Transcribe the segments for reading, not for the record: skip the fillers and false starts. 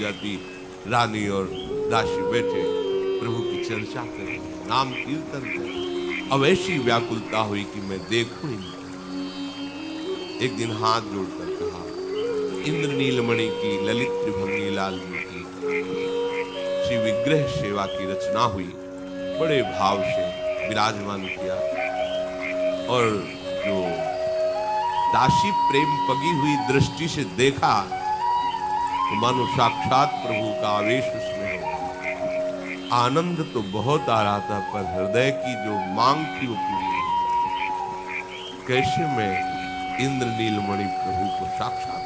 जाती। रानी और दासी बैठे प्रभु की चर्चा करें, नाम कीर्तन करें। अब ऐसी व्याकुलता हुई कि मैं देखूं ही नहीं। एक दिन हाथ जोड़कर कहा, इंद्र नीलमणि की ललित त्रिभंगी लाल जी की श्री विग्रह सेवा की रचना हुई। बड़े भाव से विराजमान किया और जो दासी प्रेम पगी हुई दृष्टि से देखा तो मानो साक्षात प्रभु का आवेश उसमें हो। आनंद तो बहुत आ रहा था पर हृदय की जो मांग थी वो पूरी नहीं। कैसे मैं इंद्र नीलमणि प्रभु को साक्षात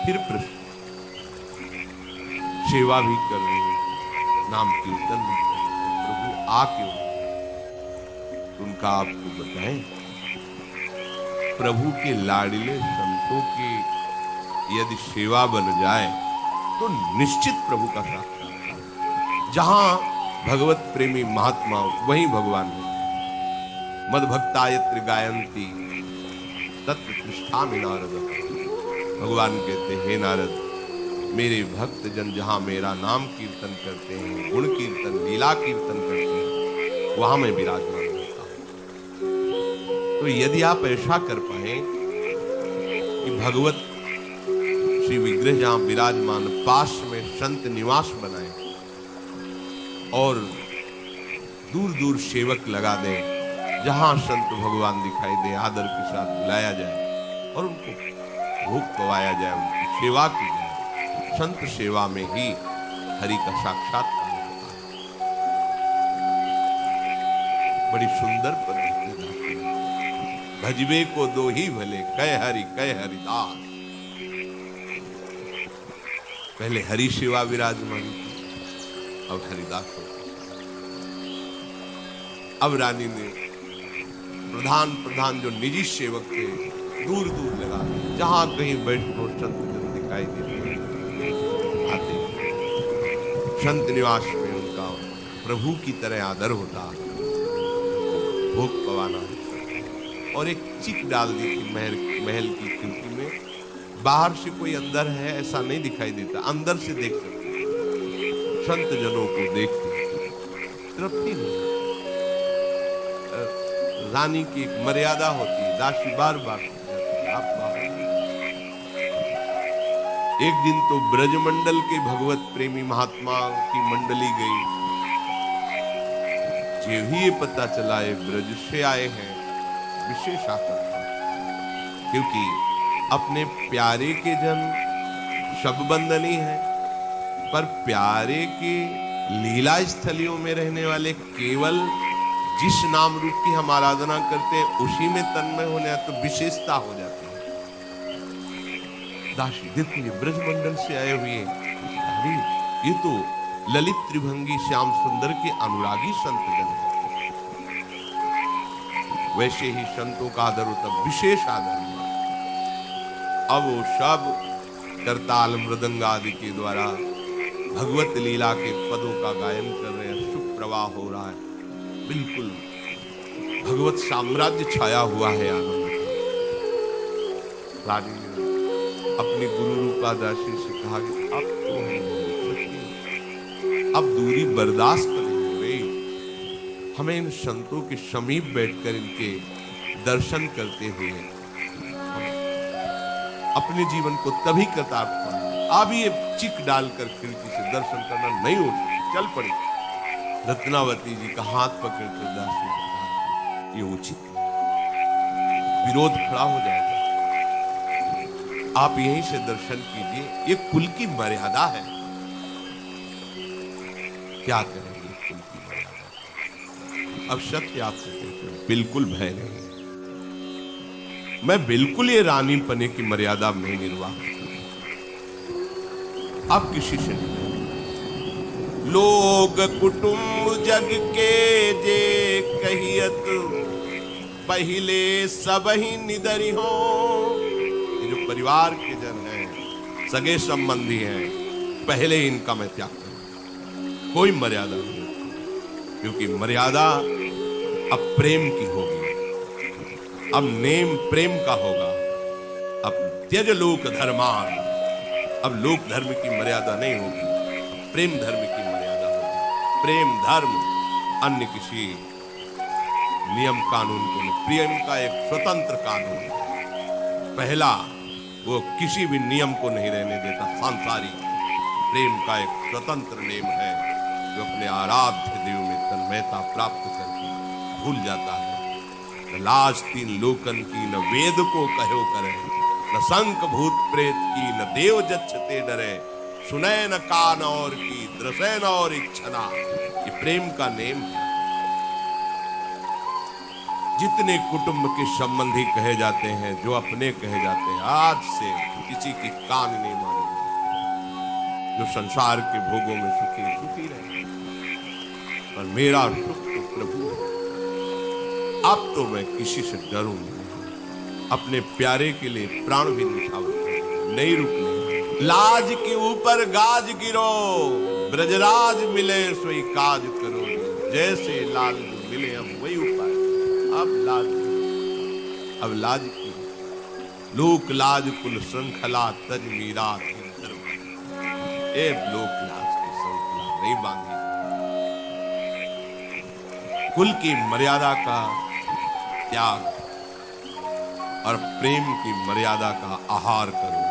फिर प्रश्न, सेवा भी कर रही हूं, नाम कीर्तन भी कर रही हूं, प्रभु आ क्यों? उनका आपको बताएं, प्रभु के लाडले संतों की यदि सेवा बन जाए तो निश्चित प्रभु का साक्षात्कार। जहां भगवत प्रेमी महात्मा वहीं भगवान है। मद भक्तायत्र गायंती तत्र तिष्ठामि नारद। भगवान कहते हैं, नारद मेरे भक्त जन जहां मेरा नाम कीर्तन करते हैं, गुण कीर्तन लीला कीर्तन करते हैं, वहां मैं विराजमान होता हूं। तो यदि आप ऐसा कर पाए कि भगवत श्री विग्रह जहां विराजमान पास में संत निवास बनाए और दूर दूर सेवक लगा दे, जहां संत भगवान दिखाई दे आदर के साथ बुलाया जाए और उनको भोग पवाया जाए, उनकी सेवा की जाए। संत सेवा में ही हरि का साक्षात्कार होता है। बड़ी सुंदर पद्धति। भजबे को दो ही भले, कह हरिदास। पहले हरि सेवा विराजमान थी, अब हरिदास हो। अब रानी ने प्रधान जो निजी सेवक थे दूर दूर लगा, जहां कहीं वैष्णव संत जन दिखाई देते आते, संत निवास में उनका प्रभु की तरह आदर होता, भोग पवाना। और एक चिक डाल दी थी महल की खिड़की में, बाहर से कोई अंदर है ऐसा नहीं दिखाई देता, अंदर से देख सकते, संत जनों को देखते तृप्ति हो। रानी की एक मर्यादा होती है, दासी बार बार आप एक दिन तो ब्रजमंडल के भगवत प्रेमी महात्मा की मंडली गई। जो ही ये पता चला ये ब्रज से आए हैं, विशेष आकर्षण, क्योंकि अपने प्यारे के जन सब बंधनी है, पर प्यारे के लीला स्थलियों में रहने वाले केवल जिस नाम रूप की हम आराधना करते हैं उसी में तन्मय होने तो विशेषता हो जाती है। दासी देखिए ब्रजमंडल से आए हुए, अरे ये तो ललित त्रिभंगी श्याम सुंदर के अनुरागी संत जन है। वैसे ही संतों का आदर होता, विशेष आदर हुआ। अब वो सब करताल मृदंग आदि के द्वारा भगवत लीला के पदों का गायन कर रहे हैं, सुख प्रवाह हो रहा है, बिल्कुल भगवत साम्राज्य छाया हुआ है आनंद। रानी ने अपनी गुरु रूपा दासी से कहा कि अब तो अब दूरी बर्दाश्त नहीं हो गई, हमें इन संतों के समीप बैठकर इनके दर्शन करते हुए अपने जीवन को तभी कृतार्थ पाएंगे। अब ये चिक डालकर खिड़की से दर्शन करना नहीं हो सकता, चल पड़े। रत्नावती जी का हाथ पकड़कर दासी ने कहा, ये उचित विरोध खड़ा हो जाएगा, आप यहीं से दर्शन कीजिए, ये कुल की मर्यादा है। क्या करेंगे कुल की मर्यादा? अब सत्य आपसे कहते हैं, बिल्कुल भय नहीं, मैं बिल्कुल ये रानी पने की मर्यादा में निर्वाह अब किसी से नहीं। लोग कुटुंब जग के जे कहियत पहले सब ही निदरी हो। ये जो परिवार के जन हैं, सगे संबंधी हैं, पहले इनका मैं त्याग करूं, कोई मर्यादा नहीं, क्योंकि मर्यादा अब प्रेम की होगी, अब नेम प्रेम का होगा। अब त्यज लोक धर्मान, अब लोक धर्म की मर्यादा नहीं होगी, अब प्रेम धर्म की मर्यादा होगी। प्रेम धर्म अन्य किसी नियम कानून को नहीं, प्रेम का एक स्वतंत्र कानून है। पहला, वो किसी भी नियम को नहीं रहने देता, सांसारिक। प्रेम का एक स्वतंत्र नियम है जो अपने आराध्य देव में तन्मयता प्राप्त करके भूल जाता है। न लाज तीन लोकन की, न वेद को कहो करे, न शंख भूत प्रेत की, न देव जच्छते डरे, सुने न कान और की, दृशे न और इच्छना। ये प्रेम का नेम है। जितने कुटुंब के संबंधी कहे जाते हैं, जो अपने कहे जाते हैं, आज से किसी की कान नहीं मानेंगे। जो संसार के भोगों में सुखी रहे, पर मेरा सुख तो प्रभु है। अब तो मैं किसी से डरूं नहीं, अपने प्यारे के लिए प्राण भी निछावर नहीं रुकने। लाज के ऊपर गाज गिरो, ब्रजराज मिले सोई काज करो, जैसे लाल जो मिले हम वही उपाय। अब लाज की लोक लाज कुल श्रृंखला तज मीरा लोक लाज की श्रृंखला नहीं बांधी। कुल की मर्यादा का त्याग और प्रेम की मर्यादा का आहार करो।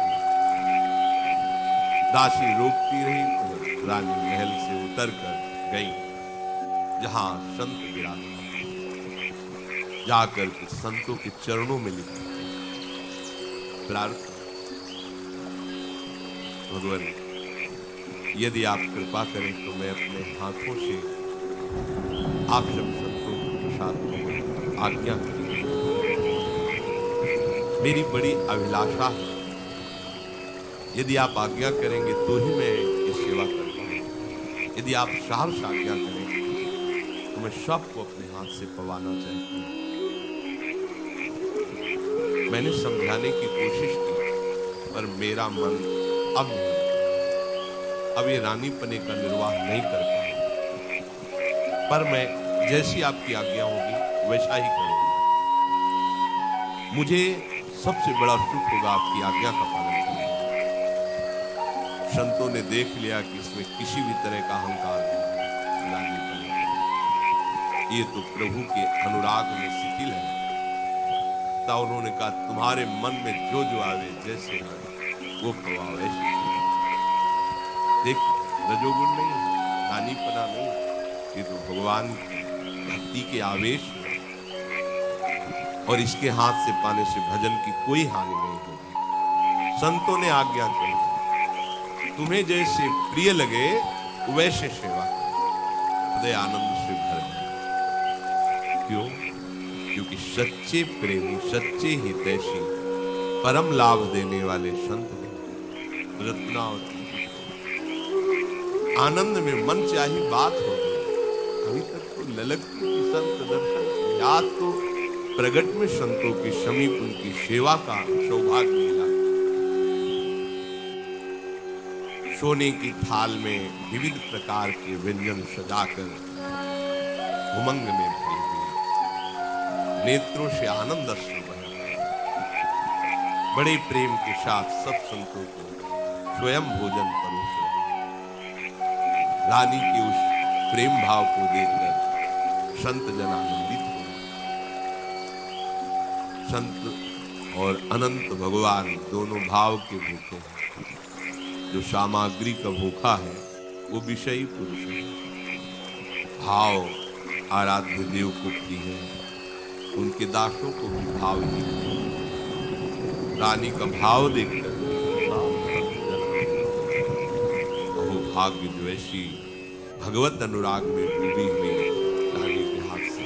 दासी रोकती रही तो रानी महल से उतरकर गई जहां संत विराजमान, जाकर के संतों के चरणों में लिखा प्रार्थना, भगवान यदि आप कृपा करें तो मैं अपने हाथों से आप सब संतों के प्रसाद को आज्ञा करें। मेरी बड़ी अभिलाषा है, यदि आप आज्ञा करेंगे तो ही मैं ये सेवा कर पाऊंगा। यदि आप साहस आज्ञा करेंगे तो मैं सबको अपने हाथ से पवाना चाहती हूँ। मैंने समझाने की कोशिश की, पर मेरा मन अब ये रानी पने का निर्वाह नहीं कर पाया। पर मैं जैसी आपकी आज्ञा होगी वैसा ही करूंगा। मुझे सबसे बड़ा सुख होगा आपकी आज्ञा का पालन करना। संतों ने देख लिया कि इसमें किसी भी तरह का अहंकार नहीं पड़ेगा। ये तो प्रभु के अनुराग में शिथिल है। तब उन्होंने कहा, तुम्हारे मन में जो जो आवे, जैसे आवे वो प्रभाव ऐसे। देख, रजोगुण नहीं है, रानीपना नहीं, ये तो भगवान की भक्ति के आवेश है। और इसके हाथ से पाने से भजन की कोई हानि नहीं होगी। संतों ने आज्ञा की, तुम्हें जैसे प्रिय लगे वैसे सेवा करो, हृदय आनंद से भर जाए। क्यों? क्योंकि सच्चे प्रेमी, सच्चे हितैषी, परम लाभ देने वाले संत ने रत्नावती आनंद में मन चाही बात हो गई। अभी तक तो ललकती थी संत दर्शन, आज तो प्रगट में संतों के समीप उनकी सेवा का सौभाग्य मिला। सोने की थाल में विविध प्रकार के व्यंजन सजाकर उमंग में भरी हुई, नेत्रों से आनंद अश्रु बहे। बड़े प्रेम के साथ सब संतों को स्वयं भोजन परोस रहे। रानी के उस प्रेम भाव को देखकर संत जन आनंदित हुए। संत और अनंत भगवान दोनों भाव के भूखे हैं। जो सामग्री का भूखा है वो विषयी पुरुष है। भाव आराध्य देव को प्रिय है, उनके दासों को भी भाव ही है। रानी का भाव देखकर भाग्य जो ऐसी भगवत अनुराग में डूबी हुई रानी के हाथ से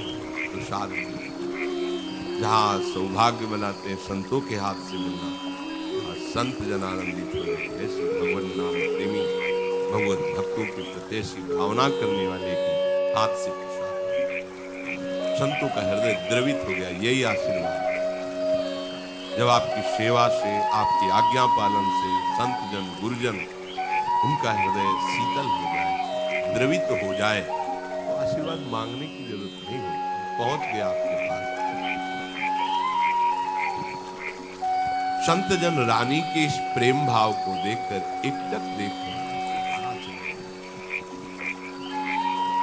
प्रसाद मिला। जहाँ सौभाग्य बनाते हैं संतों के हाथ से मिलना, संत जन आनंदित हुए। ऐसे भगवत नाम प्रेमी, भगवत भक्तों के प्रति ऐसी भावना करने वाले के हाथ से प्रसाद, संतों का हृदय द्रवित हो गया। यही आशीर्वाद जब आपकी सेवा से, आपकी आज्ञा पालन से संत जन, गुरुजन, उनका हृदय शीतल हो जाए, द्रवित हो जाए, तो आशीर्वाद मांगने की जरूरत नहीं होती, पहुंच गया आपके पास। संत जन रानी के इस प्रेम भाव को देखकर एकटक देख रहे हैं।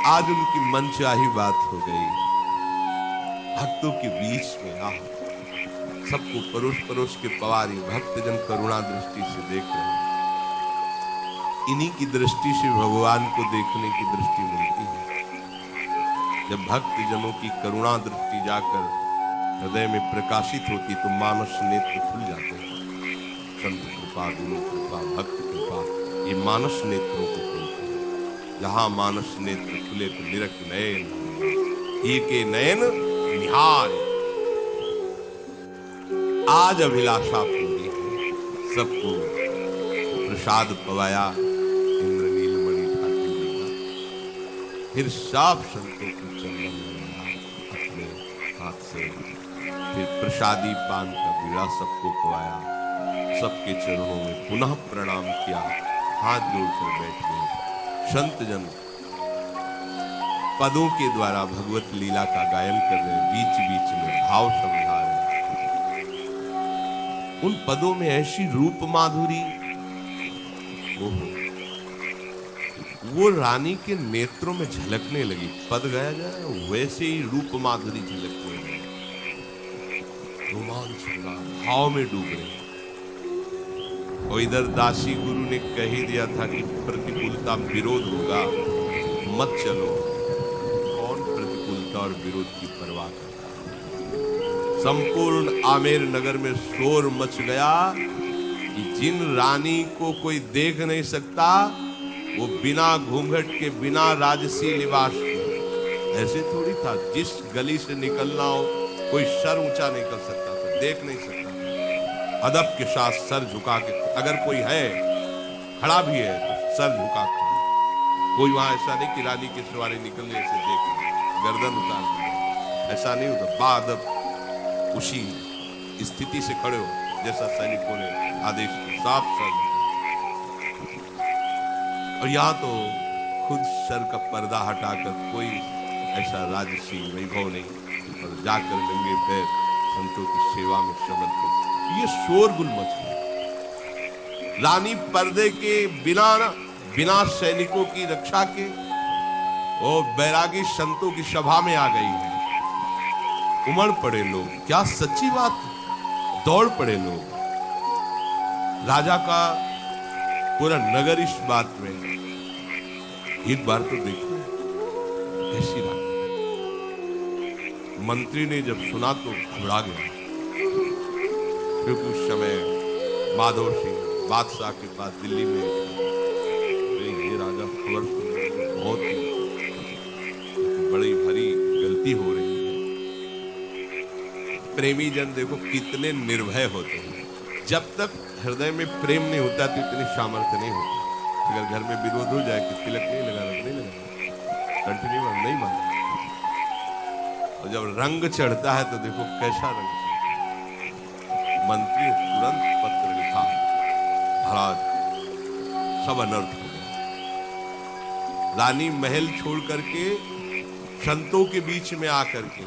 आज उनकी मनचाही बात हो गई। भक्तों के बीच में आ सबको परोस परोस के पवारी भक्तजन करुणा दृष्टि से देख रहे हैं। इन्हीं की दृष्टि से भगवान को देखने की दृष्टि मिलती है। जब भक्त जनों की करुणा दृष्टि जाकर हृदय में प्रकाशित होती तो मानस नेत्र खुल जाते हैं। संत कृपा, गुरु कृपा, भक्त कृपा, ये मानस नेत्रों को खोलते हैं। जहां मानस नेत्र खुले तो निरख नयन, एक नयन निहार। आज अभिलाषा पूरी है। सबको प्रसाद पवाया इंद्र नीलमणि ठाकुर जी का। फिर साफ संतों को चंदन लगाया अपने हाथ से। फिर प्रसादी पान का बीड़ा सबको पवाया। सबके चरणों में पुनः प्रणाम किया। हाथ जोड़कर बैठ गए। संत जन पदों के द्वारा भगवत लीला का गायन कर रहे। बीच बीच में भाव समझा रहे। उन पदों में ऐसी रूप माधुरी, वो रानी के नेत्रों में झलकने लगी। पद गाया जा रहा है वैसे ही रूप माधुरी झलकने लगी। रोमांच हुआ, भाव में डूब रहे। और इधर दासी गुरु ने कह ही दिया था कि प्रतिकूलता विरोध होगा, मत चलो। कौन प्रतिकूलता और विरोध की परवाह करता? संपूर्ण आमेर नगर में शोर मच गया कि जिन रानी को कोई देख नहीं सकता वो बिना घूंघट के, बिना राजसी लिबास के। ऐसे थोड़ी था जिस गली से निकलना हो कोई सर ऊंचा नहीं कर सकता था, देख नहीं सकता। अदब के साथ सर झुका के, अगर कोई है खड़ा भी है तो सर झुका के। कोई वहां ऐसा नहीं कि रानी के सवारी निकलने से देख गर्दन उतार दे, ऐसा नहीं होता। बादब उसी स्थिति से खड़े हो जैसा सैनिकों ने आदेश किया, साफ सर। और यहाँ तो खुद सर का पर्दा हटाकर कोई ऐसा राजसी वैभव नहीं, और जाकर नंगे पैर संतों की सेवा में शमन कर। ये शोरगुल मच गया। रानी पर्दे के बिना सैनिकों की रक्षा के वो बैरागी संतों की सभा में आ गई है। उमड़ पड़े लोग, क्या सच्ची बात, दौड़ पड़े लोग। राजा का पूरा नगर इस बात में। एक बार तो देखो ऐसी रानी। मंत्री ने जब सुना तो घबरा गया, क्योंकि उस समय माधव सिंह बादशाह के पास दिल्ली में ये राजा खबर सुन, बहुत बड़ी भारी गलती हो रही है। प्रेमी जन देखो कितने निर्भय होते हैं। जब तक हृदय में प्रेम नहीं होता तो इतनी सामर्थ्य नहीं होती। अगर घर में विरोध हो जाए कि तिलक नहीं लगा, कंटिन्यू नहीं मांगा। और जब रंग चढ़ता है तो देखो कैसा रंग चढ़ता। मंत्री ने तुरंत पत्र लिखा, महाराज सब अनर्थ हो गया। रानी महल छोड़ करके संतों के बीच में आकर के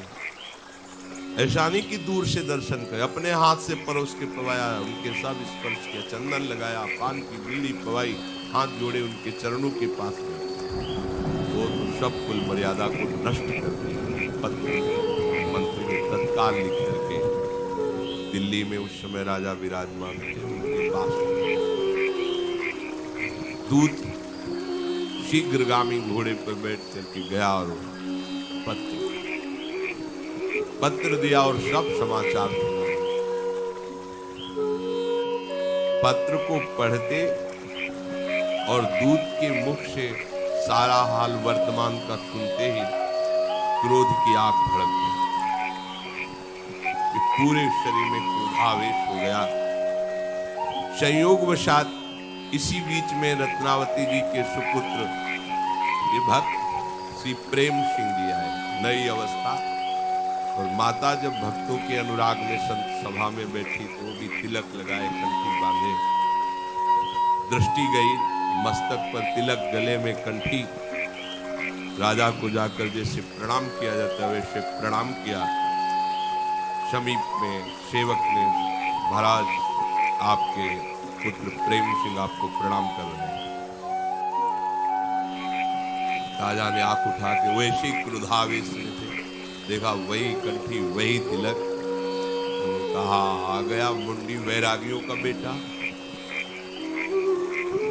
ऐसा नहीं कि दूर से दर्शन करे, अपने हाथ से परोस के पवाया, उनके सब स्पर्श किया, चंदन लगाया, पान की बीड़ी पवाई, हाथ जोड़े उनके चरणों के पास में। वो तो सब कुल मर्यादा को नष्ट कर दिया। पत्र मंत्री ने तत्काल लिख करके दिल्ली में उस समय राजा विराजमान थे, उनके पास दूत शीघ्रगामी घोड़े पर बैठ करके गया और पत्र दिया और सब समाचार सुना। पत्र को पढ़ते और दूत के मुख से सारा हाल वर्तमान का सुनते ही क्रोध की आग भड़क गई। पूरे शरीर में क्रोधावेश हो गया। संयोगवशात इसी बीच में रत्नावती जी के सुपुत्र ये भक्त श्री प्रेम सिंह जी आए। नई अवस्था, और माता जब भक्तों के अनुराग में संत सभा में बैठी तो वो भी तिलक लगाए, कंठी बांधे। दृष्टि गई मस्तक पर तिलक, गले में कंठी। राजा को जाकर जैसे प्रणाम किया जाता है वैसे प्रणाम किया। समीप में सेवक ने, महाराज आपके पुत्र प्रेम सिंह आपको प्रणाम कर रहे हैं। राजा ने आंख उठा के वैसे ही क्रोधावेश में थे, देखा वही कंठी वही तिलक, तो कहा आ गया मुंडी वैरागियों का बेटा।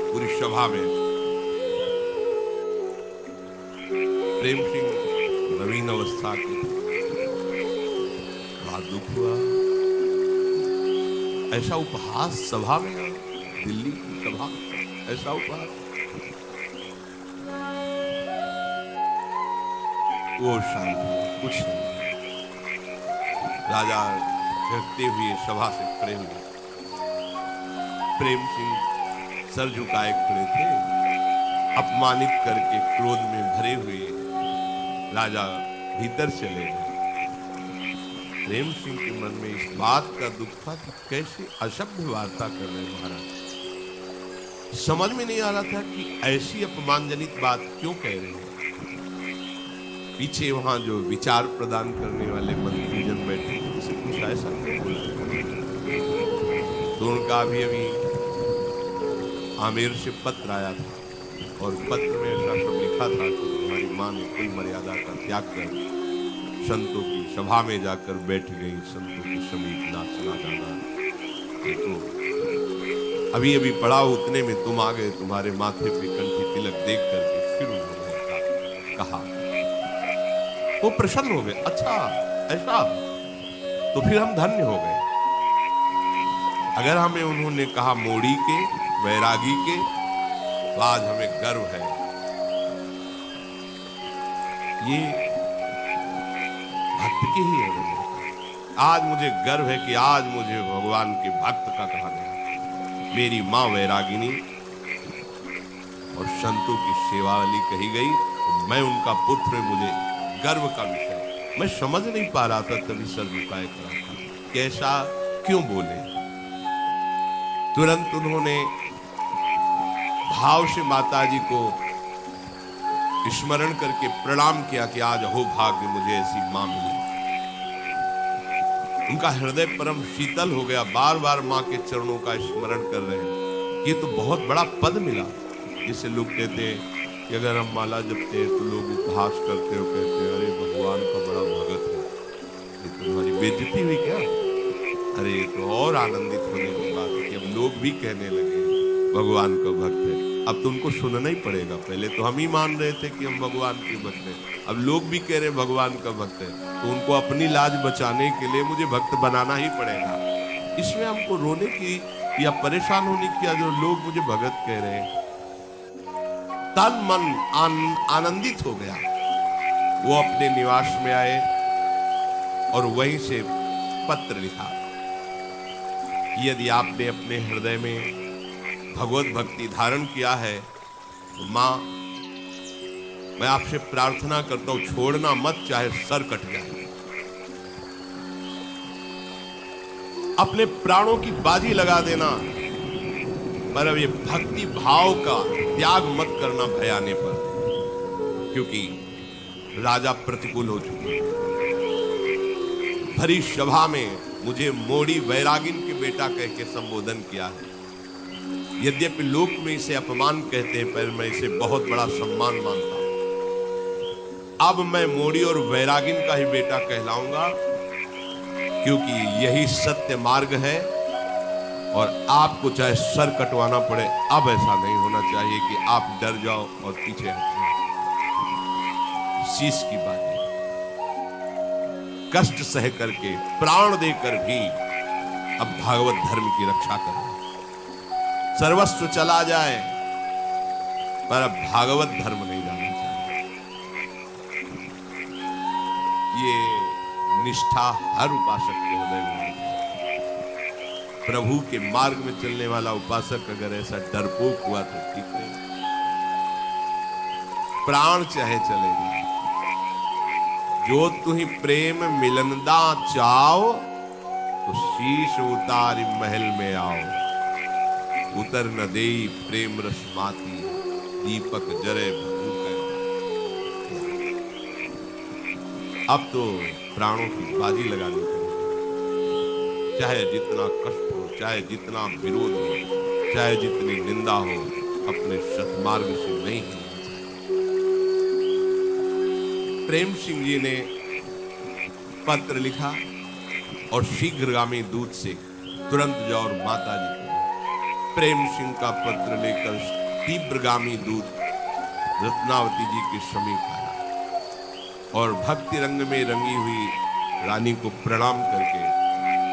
पूरी सभा में प्रेम सिंह नवीन अवस्था के बड़ा दुख हुआ। ऐसा उपहास सभा में, दिल्ली की सभा, ऐसा उपहास। वो शांत हुआ, कुछ नहीं। राजा झुकते हुए सभा से खड़े हुए। प्रेम सिंह सर झुकाए खड़े थे, अपमानित करके क्रोध में भरे हुए राजा भीतर चले गए। प्रेम सिंह के मन में इस बात का दुख था कि कैसे असभ्य वार्ता कर रहे महाराज। समझ में नहीं आ रहा था कि ऐसी अपमानजनित बात क्यों कह रहे हैं। पीछे वहां जो विचार प्रदान करने वाले मंत्रीजन बैठे थे, उनसे कुछ ऐसा क्यों बोला। तो उनका अभी आमेर से पत्र आया था और पत्र में ऐसा सब लिखा था कि हमारी मां ने कुल मर्यादा का त्याग कर संतों की सभा में जाकर बैठ गई, संतों के समीप नाचना गाना। तो अभी अभी पड़ा, उतने में तुम आ गए, तुम्हारे माथे पे कंठी तिलक देख करके फिर उन्होंने कहा। वो प्रसन्न हो गए, अच्छा ऐसा, तो फिर हम धन्य हो गए। अगर हमें उन्होंने कहा मोड़ी के, वैरागी के, तो आज हमें गर्व है। ये भक्त की ही है। आज मुझे गर्व है कि आज मुझे भगवान के भक्त का कहा गया। मेरी मां वैरागिनी और संतों की सेवा वाली कही गई, तो मैं उनका पुत्र, मुझे गर्व का विषय। मैं समझ नहीं पा रहा था, तभी सर झुकाए खड़ा था, कैसा क्यों बोले। तुरंत उन्होंने भाव से माताजी को स्मरण करके प्रणाम किया कि आज हो भाग्य मुझे ऐसी मां मिली। उनका हृदय परम शीतल हो गया, बार बार मां के चरणों का स्मरण कर रहे हैं। ये तो बहुत बड़ा पद मिला, जिसे लोग कहते हैं कि अगर हम माला जपते हैं तो लोग उपहास करते हो, कहते हैं अरे भगवान का बड़ा भगत है, ये तुम्हारी बेइज्जती हुई क्या। अरे ये तो और आनंदित होने की बात है कि अब लोग भी कहने लगे भगवान का भक्त है। अब तो उनको सुनना ही पड़ेगा। पहले तो हम ही मान रहे थे कि हम भगवान के भक्त हैं, अब लोग भी कह रहे भगवान का भक्त है, तो उनको अपनी लाज बचाने के लिए मुझे भक्त बनाना ही पड़ेगा। इसमें हमको रोने की या परेशान होने की, जो लोग मुझे भगत कह रहे हैं। तन मन आनंदित हो गया। वो अपने निवास में आए और वहीं से पत्र लिखा। यदि आपने अपने हृदय में भगवत भक्ति धारण किया है तो मां, मैं आपसे प्रार्थना करता हूं, छोड़ना मत, चाहे सर कट जाए। अपने प्राणों की बाजी लगा देना, पर अब ये भक्ति भाव का त्याग मत करना भयाने पर, क्योंकि राजा प्रतिकूल हो चुके हैं। भरी सभा में मुझे मोड़ी वैरागिन के बेटा कह के संबोधन किया है। यद्यपि लोक में इसे अपमान कहते हैं, पर मैं इसे बहुत बड़ा सम्मान मानता हूं। अब मैं मोड़ी और वैरागिन का ही बेटा कहलाऊंगा, क्योंकि यही सत्य मार्ग है। और आपको चाहे सर कटवाना पड़े, अब ऐसा नहीं होना चाहिए कि आप डर जाओ और पीछे हट जाओ। शीश की बात, कष्ट सह करके, प्राण देकर भी अब भागवत धर्म की रक्षा करें। सर्वस्व चला जाए, पर अब भागवत धर्म नहीं जाना चाहिए। ये निष्ठा हर उपासक के हृदय में है। प्रभु के मार्ग में चलने वाला उपासक अगर ऐसा डरपोक हुआ तो ठीक है, प्राण चाहे चलेगा। जो तुही प्रेम मिलनदा चाओ, तो शीश उतारी महल में आओ। उतर न देई प्रेम रस माती, दीपक जरे भूखे। अब तो प्राणों की बाजी लगानी पड़ेगी, चाहे जितना कष्ट हो। चाहे जितना विरोध हो, चाहे जितनी निंदा हो, अपने सत्मार्ग से नहीं हिलना चाहिए। प्रेम सिंह जी ने पत्र लिखा और शीघ्रगामी दूत से तुरंत जाओ और माता जी को प्रेम सिंह का पत्र लेकर तीव्रगामी दूत रत्नावती जी के समीप आया और भक्ति रंग में रंगी हुई रानी को प्रणाम करके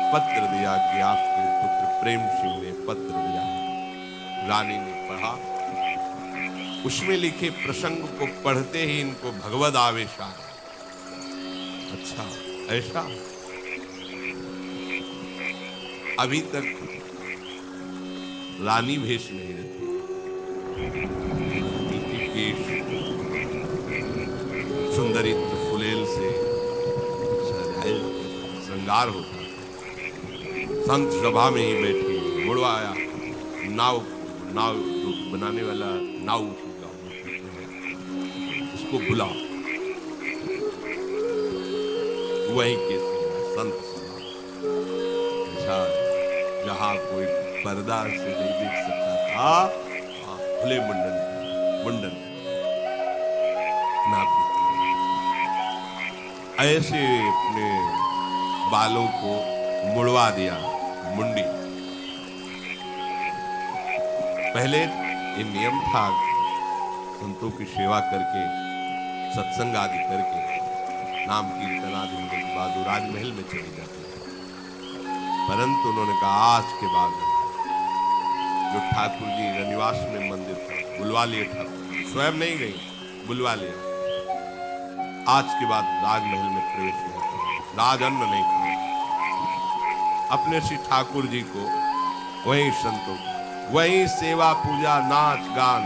पत्र दिया कि आपके पुत्र प्रेम सिंह ने पत्र दिया है। रानी ने पढ़ा, उसमें लिखे प्रसंग को पढ़ते ही इनको भगवद आवेश आ गया। अच्छा ऐसा, अभी तक रानी भेष नहीं रहती, सुंदरित्र फुलेल से श्रृंगार होता, संत सभा में ही बैठी मुड़वाया, नाव बनाने वाला नाव उसको बुला, वहीं के संत जहां कोई पर्दा से नहीं देख सकता था, खुले मुंडन नापी ऐसे अपने बालों को मुड़वा दिया, मुंडी। पहले ये नियम था, संतों की सेवा करके सत्संग आदि करके नाम कीर्तन आदि होने के बाद वो राजमहल में चली जाती है। परंतु उन्होंने कहा आज के बाद जो ठाकुर जी रनिवास में मंदिर था, बुलवा लिए ठाकुर, स्वयं नहीं गई, बुलवा लिया। आज के बाद राजमहल में प्रवेश नहीं करें, राज अन्न नहीं खाए। अपने श्री ठाकुर जी को वहीं संतों, वहीं सेवा पूजा नाच गान,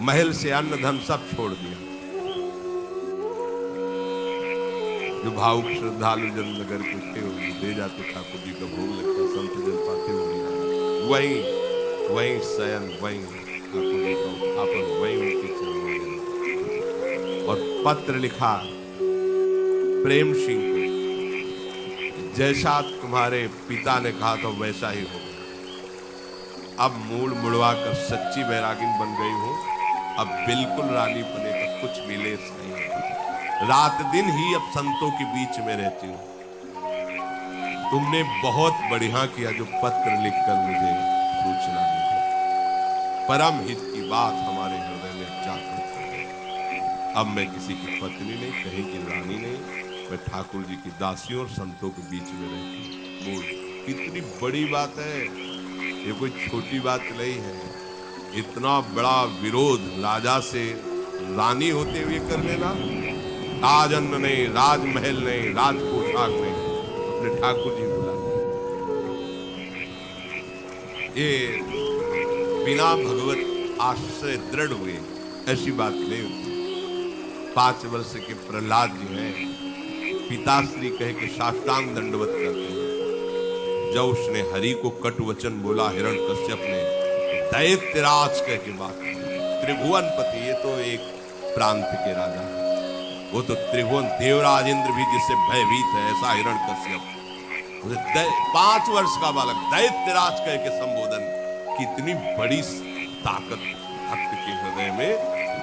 महल से अन्न धन सब छोड़ दिया। जो भावुक श्रद्धालु जन नगर के थे दे जाते, ठाकुर जी का भोग लगता, संत जन पाते हुए वहीं शयन, वहीं ठाकुर जी का उत्थापन, वहीं उनके चरणों में। और पत्र लिखा प्रेम सिंह को, जैसा तुम्हारे पिता ने कहा था वैसा ही हो। अब मूल मुड़वा कर सच्ची बैरागिन बन गई हूं, अब बिल्कुल रानी पने का कुछ भी लेस नहीं है। रात दिन ही अब संतों के बीच में रहती हूं। तुमने बहुत बढ़िया किया जो पत्र लिखकर मुझे सूचना दी। परम हित की बात हमारे हृदय में जागृत हो गई। अब मैं किसी की पत्नी नहीं, कहीं की रानी नहीं, मैं ठाकुर जी की दासियों और संतों के बीच में रहती हूँ। कितनी बड़ी बात है, ये कोई छोटी बात नहीं है। इतना बड़ा विरोध राजा से रानी होते हुए कर लेना, राज अन्न नहीं, राजमहल नहीं, राज पोशाक नहीं, अपने ठाकुर जी बुला, ये बिना भगवत आश्रय दृढ़ हुए ऐसी बात नहीं होती। 5 वर्ष के प्रहलाद जी हैं, पिताश्री कह के साष्टांग दंडवत करते हैं। जब उसने हरि को कट वचन बोला हिरण्यकश्यप ने, दैत्यराज कह के बात, त्रिभुवनपति, ये तो एक प्रांत के राजा है, वो तो त्रिभुवन देवराज इंद्र भी जिससे भयभीत है, ऐसा हिरण्यकश्यप 5 वर्ष का बालक दैत्यराज कह के संबोधन। कितनी बड़ी ताकत भक्त के हृदय में।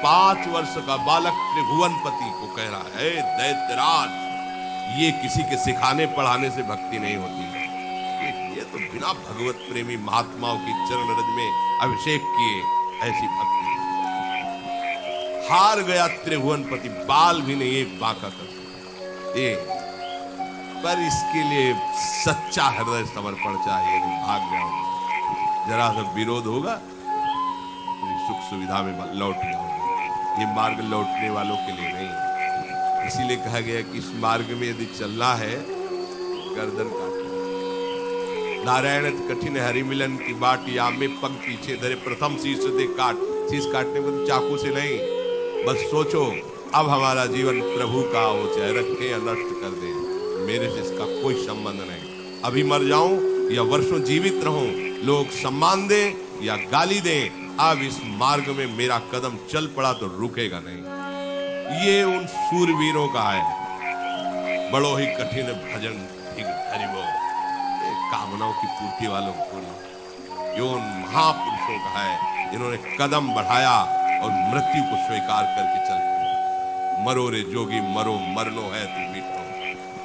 5 वर्ष का बालक त्रिभुवनपति को कह रहा है दैत्यराज। ये किसी के सिखाने पढ़ाने से भक्ति नहीं होती है, ये तो बिना भगवत प्रेमी महात्माओं की चरण रज में अभिषेक किए ऐसी भक्ति। हार गया त्रिभुवनपति, बाल भी नहीं एक बांका कर सकता, पर इसके लिए सच्चा हृदय समर्पण चाहिए। भाग जाओगे, जरा सा विरोध होगा, सुख सुविधा में लौट जाओगे। ये मार्ग लौटने वालों के लिए नहीं। इसीलिए कहा गया कि इस मार्ग में यदि चलना है गर्दन काट। नारायण कठिन हरि मिलन की बाट, या में पग पीछे धरे प्रथम शीश दे काट। शीश काटने को चाकू से नहीं, बस सोचो अब हमारा जीवन प्रभु का हो, चाहे रखे या नष्ट कर दे, मेरे से इसका कोई संबंध नहीं। अभी मर जाऊं या वर्षों जीवित रहूं, लोग सम्मान दें या गाली दें, अब इस मार्ग में मेरा कदम चल पड़ा तो रुकेगा नहीं। ये उन सूरवीरों का है, बड़ो ही कठिन भजन हरिबो। कामनाओं की पूर्ति वालों को नहीं, ये उन महापुरुषों का है जिन्होंने कदम बढ़ाया और मृत्यु को स्वीकार करके चल पड़े। मरो रे जोगी मरो, मरनो है तू मीठो।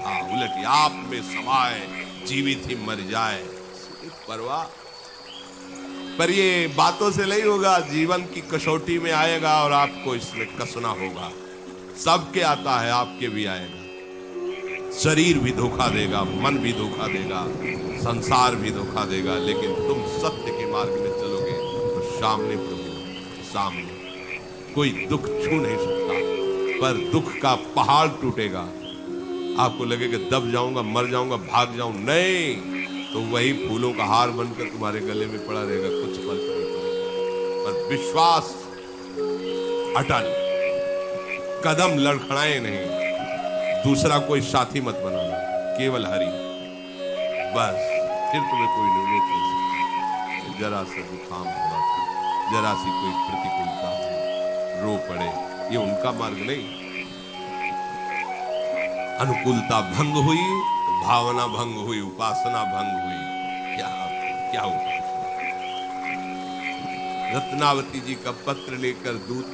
हाँ, उलट आप में समाए, जीवित ही मर जाए, परवाह। पर ये बातों से नहीं होगा, जीवन की कसौटी में आएगा और आपको इसमें कसना होगा। सबके आता है, आपके भी आएगा। शरीर भी धोखा देगा, मन भी धोखा देगा, संसार भी धोखा देगा, लेकिन तुम सत्य के मार्ग में चलोगे तो सामने प्रभु, सामने कोई दुख छू नहीं सकता। पर दुख का पहाड़ टूटेगा, आपको लगेगा दब जाऊंगा, मर जाऊंगा, भाग जाऊं, नहीं, तो वही फूलों का हार बनकर तुम्हारे गले में पड़ा रहेगा, कुछ फर्क नहीं पड़ेगा। पर विश्वास अटल, कदम लड़खड़ाए नहीं, दूसरा कोई साथी मत बनाना, केवल हरि, बस फिर तुम्हें कोई नहीं रोक नहीं सकता। जरा सा जुकाम हुआ, जरा सी कोई प्रतिकूलता रो पड़े, ये उनका मार्ग नहीं। अनुकूलता भंग हुई, भावना भंग हुई, उपासना भंग हुई, क्या हुआ? रत्नावती जी का पत्र लेकर दूत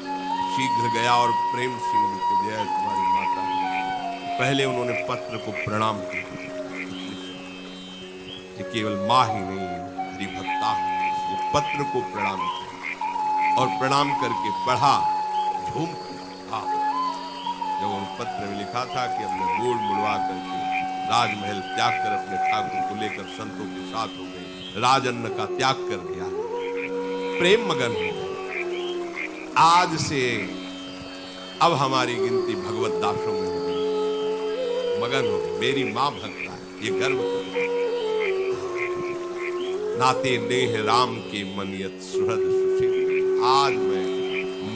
शीघ्र गया और प्रेम सिंह को दिया, तुम्हारी माता। पहले उन्होंने पत्र को प्रणाम किया। ये केवल मां ही नहीं, हरिभक्ता, ये पत्र को प्रणाम किया और प्रणाम करके पढ़ा, झूम कर। जब उन पत्र में लिखा था कि हमने गोल मुड़वा करके राजमहल त्याग कर अपने ठाकुर को लेकर संतों के साथ हो गए, राजअन्न का त्याग कर दिया, प्रेम मगन हो गए। आज से अब हमारी गिनती भगवत दासों में होगी, मगन हो गई। मेरी मां भक्ता है, ये गर्व करो। नाते नेह राम के मनियत सुहृद सुशील। आज मैं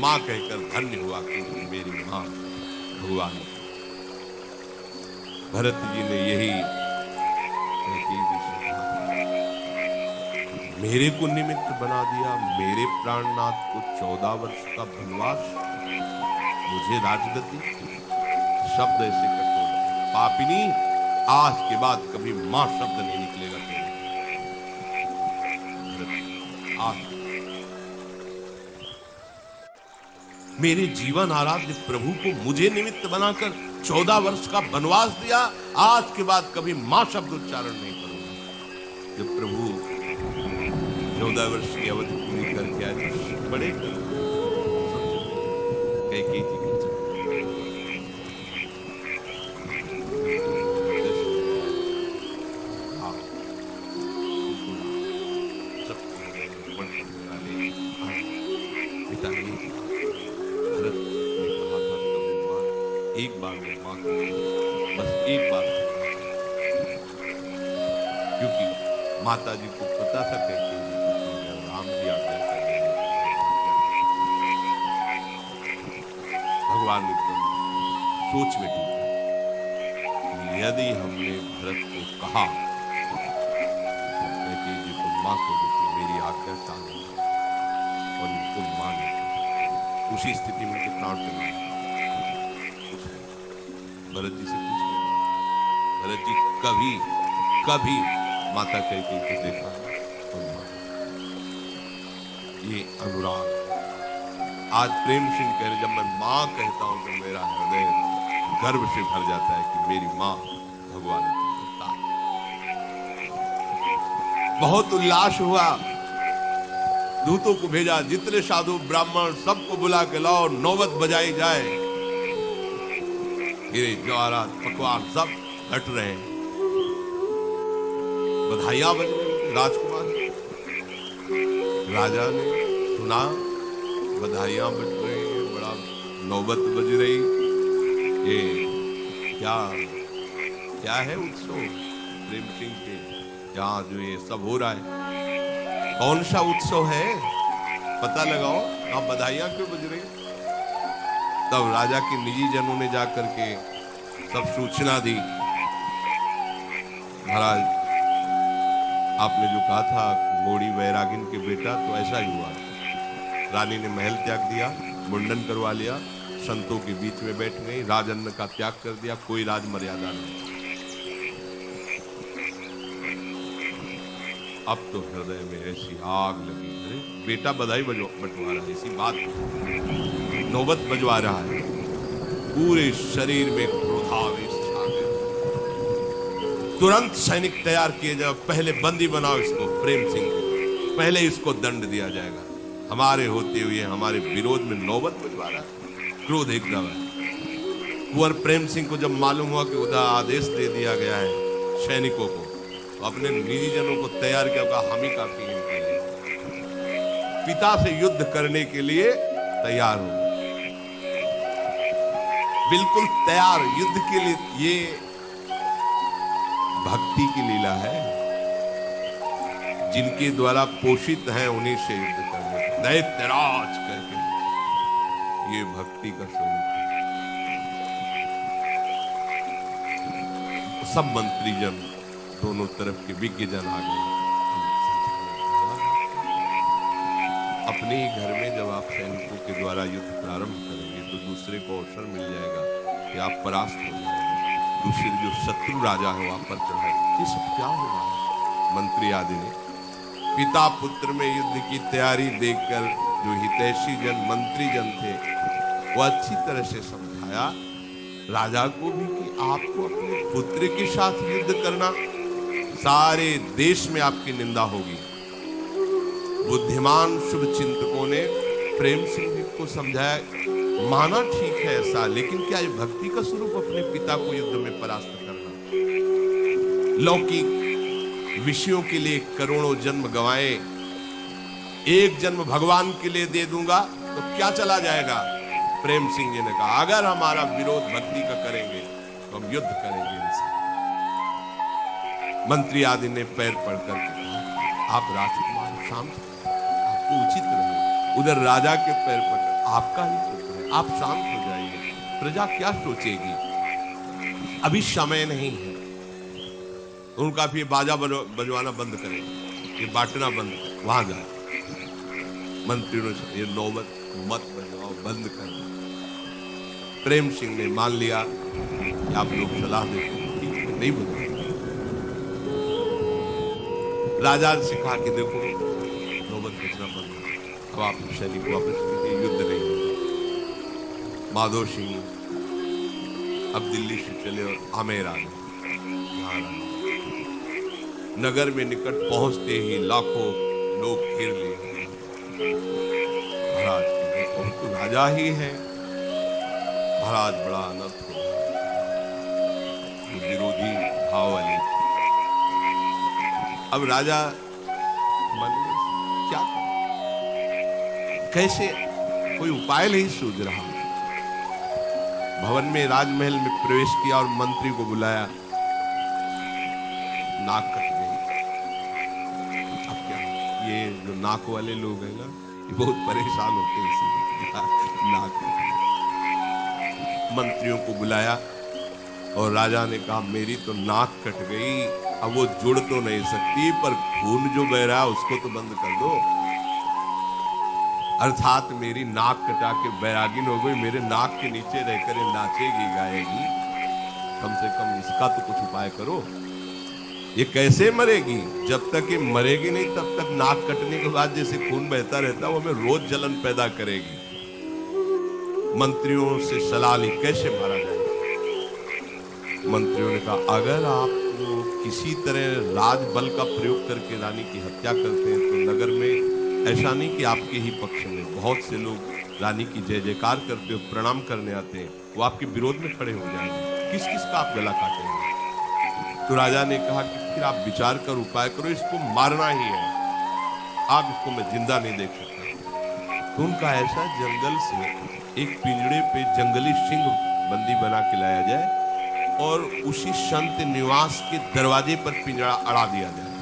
मां कहकर धन्य हुआ कि मेरी मां भगवान। भरत जी ने यही मेरे को निमित्त बना दिया, मेरे प्राणनाथ को 14 वर्ष का वनवास, मुझे राजगति। शब्द ऐसे कठोर, पापिनी, आज के बाद कभी मां शब्द नहीं निकलेगा तेरे। आज मेरे जीवन आराध्य प्रभु को मुझे निमित्त बनाकर 14 वर्ष का वनवास दिया, आज के बाद कभी मां शब्द उच्चारण नहीं करूंगा। जब प्रभु 14 वर्ष की अवधि पूरी करके आए तो बड़े कैकेयी जी के एक बार में मां को, बस एक बार, क्योंकि माता जी को पता था कैसे राम जी आज्ञा करेंगे। भगवान ने सोच में डूबा, यदि हमने भरत को कहा कैकेयी जी को मां को मेरी आज्ञा टालना और इनको माने, उसी स्थिति में उनके प्राण चले। भरत जी से पूछ लेना, भरत जी कभी माता कैकेयी को देखा और ये अनुराग। आज प्रेम सिंह कह रहे, जब मैं मां कहता हूं तो मेरा हृदय गर्व से भर जाता है कि मेरी मां भगवान की भक्ता। बहुत उल्लास हुआ, दूतों को भेजा, जितने साधु ब्राह्मण सबको बुला के लाओ, नौबत बजाई जाए। जवाहरात पकवान सब हट रहे हैं, बधाइयां बज रही। राजकुमार राजा ने सुना बधाइयां बज रही है, बड़ा नौबत बज रही। ये क्या है उत्सव प्रेम सिंह के यहाँ जो ये सब हो रहा है? कौन सा उत्सव है, पता लगाओ, आप बधाइयां क्यों बज रही? तब राजा के निजी जनों ने जाकर के सब सूचना दी, महाराज आपने जो कहा था मोड़ी वैरागिन के बेटा, तो ऐसा ही हुआ। रानी ने महल त्याग दिया, मुंडन करवा लिया, संतों के बीच में बैठ गई, राजअन्न का त्याग कर दिया, कोई राज मर्यादा नहीं। अब तो हृदय में ऐसी आग लगी, अरे बेटा बधाई बटवा रहा है, इसी बात नौबत बजवा रहा है, पूरे शरीर में क्रोधावेश छा गया। तुरंत सैनिक तैयार किए जाओ, पहले बंदी बनाओ इसको, प्रेम सिंह को पहले इसको दंड दिया जाएगा, हमारे होते हुए हमारे विरोध में नौबत बजवा रहा है। क्रोध एकदम है। कुंवर प्रेम सिंह को जब मालूम हुआ कि उधर आदेश दे दिया गया है सैनिकों को, तो अपने निजी जनों को तैयार किया, हम ही काफी हैं इनके लिए, पिता से युद्ध करने के लिए तैयार हो, बिल्कुल तैयार युद्ध के लिए। ये भक्ति की लीला है, जिनके द्वारा पोषित हैं उन्हीं से युद्ध करने, दैत्यराज करके, ये भक्ति का स्वरूप है। सब मंत्रीजन, दोनों तरफ के विज्ञजन आ गए। अपने ही घर में जब आप सैनिकों के द्वारा युद्ध प्रारंभ करेंगे तो दूसरे को अवसर मिल जाएगा कि आप परास्त हो जाएंगे, दूसरे जो शत्रु राजा है वहां पर चढ़ाए। ये सब क्या हो रहा है? मंत्री आदि ने पिता पुत्र में युद्ध की तैयारी देखकर जो हितैषी जन मंत्री जन थे वो अच्छी तरह से समझाया राजा को भी कि आपको अपने पुत्र के साथ युद्ध करना, सारे देश में आपकी निंदा होगी। बुद्धिमान शुभ चिंतकों ने प्रेम सिंह को समझाया, माना ठीक है ऐसा, लेकिन क्या ये भक्ति का स्वरूप अपने पिता को युद्ध में परास्त करना? लौकिक विषयों के लिए करोड़ों जन्म गंवाए, एक जन्म भगवान के लिए दे दूंगा तो क्या चला जाएगा? प्रेम सिंह जी ने कहा, अगर हमारा विरोध भक्ति का करेंगे तो हम युद्ध करेंगे इनसे। मंत्री आदि ने पैर पड़कर कहा, आप राजकुमार शांत, आपको उचित रहे। उधर राजा के पैर पकड़, आपका ही पुत्र है, आप शांत हो जाइए, प्रजा क्या सोचेगी, अभी समय नहीं है। उनका भी बाजा बजवाना बंद करें, ये बांटना बंद, वहां जाए। मंत्रियों ने ये नौबत मत बजवाओ, बंद कर। प्रेम सिंह ने मान लिया कि आप लोग सलाह देते हैं, ठीक है, नहीं बजवा। राजा से कहा कि देखो नौबत बजना बंद, अब आप सैनिक वापस कीजिए, युद्ध नहीं होगा। माधो सिंह अब दिल्ली से चले और आमेर आ गए। नगर में निकट पहुंचते ही लाखों लोग घेर लिए। महाराज तो राजा ही है। महाराज बड़ा अनर्थ हो, विरोधी भाव वाले। अब राजा मन में क्या करे? कैसे, कोई उपाय नहीं सूझ रहा। भवन में, राजमहल में प्रवेश किया और मंत्री को बुलाया। नाक कट गई। अब क्या? ये जो नाक वाले लोग हैं ना, ये बहुत परेशान होते हैं इसी नाक। मंत्रियों को बुलाया और राजा ने कहा, मेरी तो नाक कट गई, अब वो जुड़ तो नहीं सकती, पर खून जो बह रहा है उसको तो बंद कर दो। अर्थात मेरी नाक कटा के बैरागिन हो गई, मेरे नाक के नीचे रहकर नाचेगी गाएगी, कम से कम इसका तो कुछ उपाय करो। ये कैसे मरेगी? जब तक ये मरेगी नहीं तब तक नाक कटने के बाद जैसे खून बहता रहता है वो हमें रोज जलन पैदा करेगी। मंत्रियों से सलाह ली, कैसे मारा जाए? मंत्रियों ने कहा, अगर आप किसी तरह राजबल का प्रयोग करके रानी की हत्या करते हैं तो नगर में ऐसा नहीं कि आपके ही पक्ष में बहुत से लोग रानी की जय जयकार करते हो, प्रणाम करने आते हैं, वो आपके विरोध में खड़े हो जाएंगे, किस किस का आप गला काटेंगे? तो राजा ने कहा कि फिर आप विचार कर उपाय करो, इसको मारना ही है, आप इसको मैं जिंदा नहीं देख सकता। तो उनका ऐसा जंगल से एक पिंजड़े पे जंगली सिंह बंदी बना के लाया जाए और उसी संत निवास के दरवाजे पर पिंजड़ा अड़ा दिया जाए।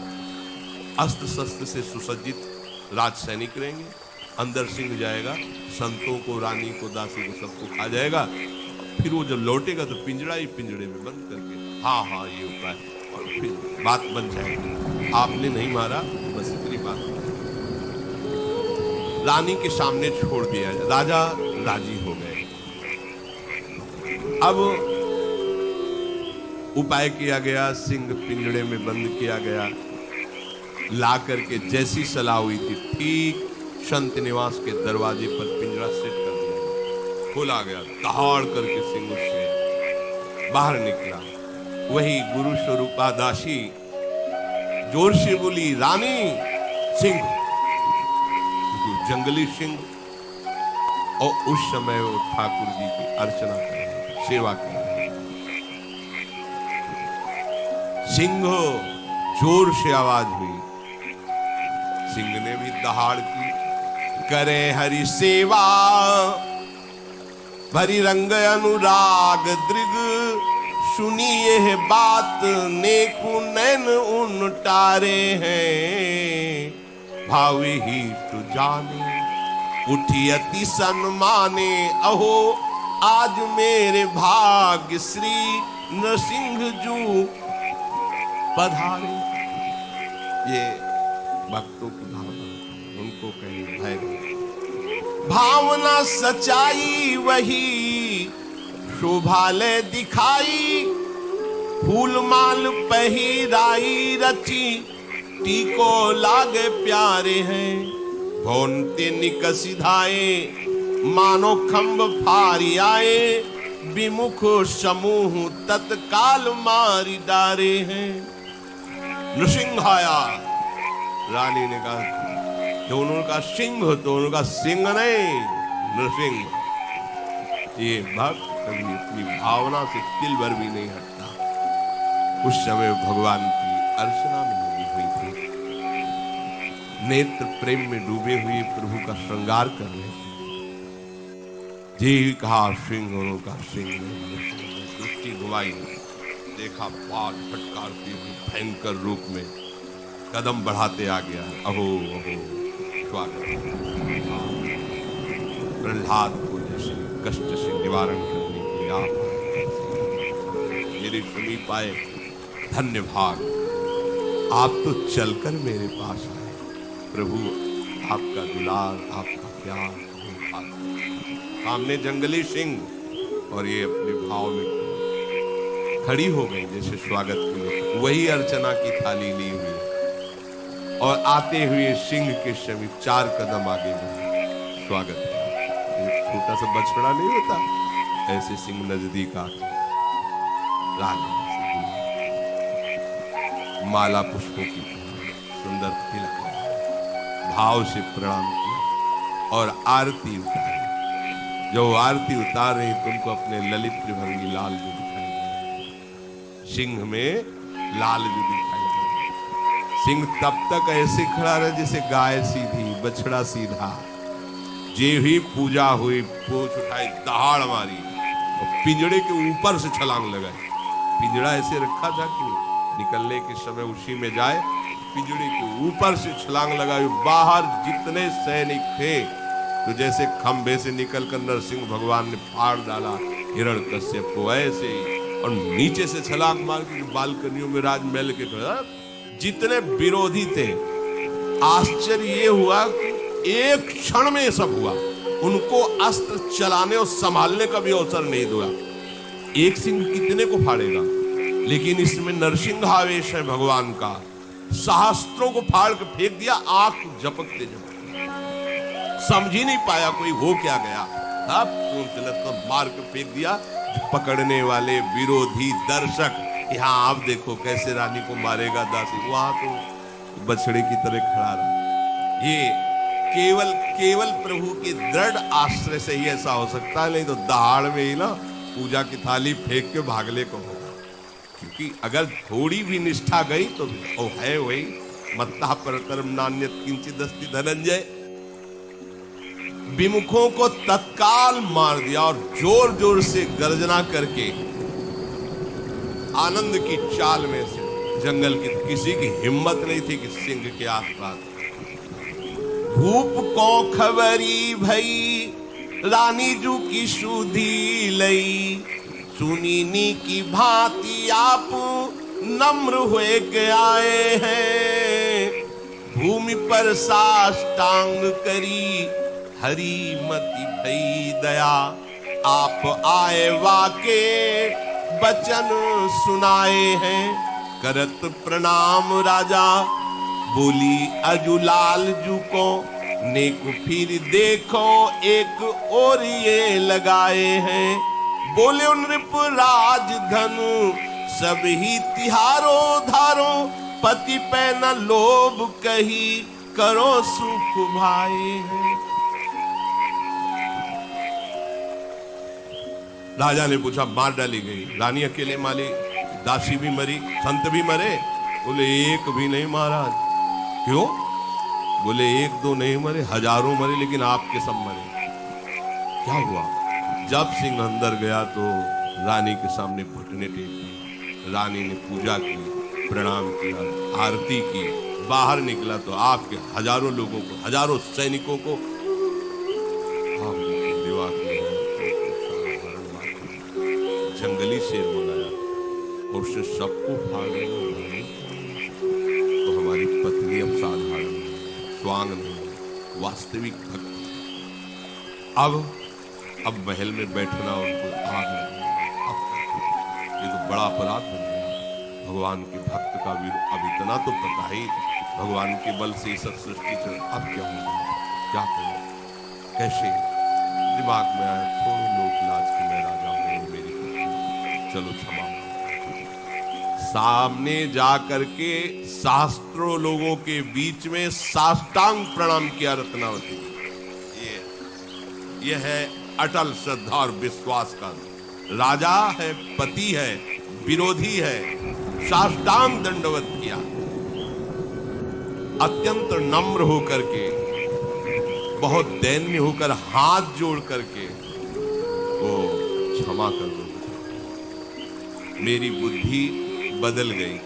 अस्त्र शस्त्र से सुसज्जित राज सैनिक रहेंगे, अंदर सिंह जाएगा, संतों को, रानी को, दासी को, सबको खा जाएगा। फिर वो जब लौटेगा तो पिंजड़ा ही पिंजड़े में बंद करके, हाँ हाँ ये उपाय, और फिर बात बन जाएगी। आपने नहीं मारा, बस इतनी बात। रानी के सामने छोड़ दिया, राजा राजी हो गए। अब उपाय किया गया, सिंह पिंजड़े में बंद किया गया। ला करके जैसी सलाह हुई थी ठीक संत निवास के दरवाजे पर पिंजरा सेट कर दिया, खोला गया, दहाड़ करके सिंह उससे बाहर निकला। वही गुरु स्वरूपा दासी जोर से बोली, रानी सिंह, जंगली सिंह। और उस समय वो ठाकुर जी की अर्चना कर रहे, सेवा कर रहे। सिंह जोर से आवाज हुई, सिंह ने भी दहाड़ की, करे हरि सेवा भरी रंग अनुराग दृग, सुनिए है बात नेकु नैन उन टारे हैं, भावे ही तु जाने उठी अति सन्माने, अहो आज मेरे भाग्य श्री नरसिंह जू पधारे। ये भक्तों की भावना, उनको कहीं भय भावना सच्चाई वही शोभालय दिखाई, फूल माल पहिराई रची टीको लागे प्यारे हैं, भोनते निकसिधाए मानो खंभ फारी आए, विमुख समूह तत्काल मारी डारे हैं। नृसिंह आया, रानी ने कहा दोनों का सिंह, दोनों का सिंह नहीं नृसिंह। ये भक्त कभी अपनी भावना से तिल भर भी नहीं हटता। उस समय भगवान की अर्चना में लगी हुई थी, नेत्र प्रेम में डूबे हुए प्रभु का श्रृंगार कर रहे थे। जी कहा सिंह, दोनों का सिंह दृष्टि घुमाई, देखा बाल फटकारती हुई भयंकर रूप में कदम बढ़ाते आ गया। अहो अहो स्वागत। प्रहलाद को जैसे कष्ट से निवारण करने के लिए आप मेरे समीप आए, धन्य भाग, आप तो चलकर मेरे पास आए। प्रभु आपका दुलार, आपका प्यार, सामने जंगली सिंह और ये अपने भाव में खड़ी हो गई जैसे स्वागत के लिए। वही अर्चना की थाली ली हुई और आते हुए सिंह के समीप 4 कदम आगे बढ़े, स्वागत। छोटा सा बछड़ा नहीं होता, ऐसे सिंह नजदीक आके रानी माला पुष्पों की सुंदर तिलक भाव से प्रणाम किया और आरती उतारी। जो आरती उतार रही तो उनको अपने ललित त्रिभंगी लाल जो दिखाई दे, सिंह में लाल जो दिखाई दे। सिंह तब तक ऐसे खड़ा रहा जैसे गाय सीधी, बछड़ा सीधा। जे ही पूजा हुई, पूछ उठाई, दहाड़ मारी और पिंजड़े के ऊपर से छलांग लगाई। पिंजड़ा ऐसे रखा था कि निकलने के समय उसी में जाए, पिंजड़े के ऊपर से छलांग लगाई। बाहर जितने सैनिक थे तो जैसे खंभे से निकलकर नरसिंह भगवान ने फाड़ डाला हिरण्यकश्यप को, ऐसे ही। और नीचे से छलांग मार के बालकनियों में राजमहल के जितने विरोधी थे, आश्चर्य ये हुआ कि एक क्षण में सब हुआ। उनको अस्त्र चलाने और संभालने का भी अवसर नहीं दिया। एक सिंह कितने को फाड़ेगा, लेकिन इसमें नरसिंहावेश है भगवान का। सहस्त्रों को फाड़ के फेंक दिया, आंख झपकते झपकते समझ ही नहीं पाया कोई हो क्या गया। अब तो मार के फेंक दिया। पकड़ने वाले विरोधी दर्शक, यहाँ आप देखो कैसे रानी को मारेगा दासी, वहां तो बछड़े की तरह खड़ा रहा। ये केवल प्रभु के दृढ़ आश्रय से ही ऐसा हो सकता है, नहीं तो दहाड़ में ही ना पूजा की थाली फेंक के भागले को होगा। क्योंकि अगर थोड़ी भी निष्ठा गई तो वो है वही मत्ता परतरम नान्यत किंचित अस्ति धनंजय। विमुखों को तत्काल मार दिया और जोर जोर से गर्जना करके आनंद की चाल में से जंगल की किसी की हिम्मत नहीं थी कि सिंह के आसपास। भूप को खबरी भई रानी जू की सुधी लई, सुनीनी की भांति आप नम्र हुए के आए हैं, भूमि पर साष्टांग करी हरी मति भई दया, आप आए वाके वचन सुनाए हैं, करत प्रणाम राजा बोली अजुलाल जू को, नेक फिर देखो एक और ये लगाए हैं। बोले नृप राज धनु सब ही तिहारो धारो, पति पे न लोभ कही करो सुख भाई है। राजा ने पूछा मार डाली गई, रानी अकेले मारी, दासी भी मरी, संत भी मरे? बोले एक भी नहीं महाराज। क्यों? बोले एक दो नहीं मरे, हजारों मरे, लेकिन आपके सब मरे। क्या हुआ? जब सिंह अंदर गया तो रानी के सामने घुटने टेके, रानी ने पूजा की, प्रणाम किया, आरती की, बाहर निकला तो आपके हजारों लोगों को, हजारों सैनिकों को जंगली शेर बनाया और उससे सबको फाड़ दिया। तो हमारी पत्नी अब साधारण स्वांग नहीं, वास्तविक भक्ति। अब महल में बैठना उनको आ गया। ये तो बड़ा अपराध बन गया। भगवान के भक्त का भी अब इतना तो पता ही, भगवान के बल से सब सृष्टि से अब क्या होगा, क्या करें, कैसे? दिमाग में आया थोड़ी लोक लाज की मैं राजा हूं, मेरी चलो क्षमा। सामने जा करके शास्त्रों लोगों के बीच में साष्टांग प्रणाम किया रत्नावती। ये है अटल श्रद्धा और विश्वास का। राजा है, पति है, विरोधी है, साष्टांग दंडवत किया, अत्यंत नम्र होकर के, बहुत दैन्य होकर हाथ जोड़ करके वो क्षमा कर दो, मेरी बुद्धि बदल गई।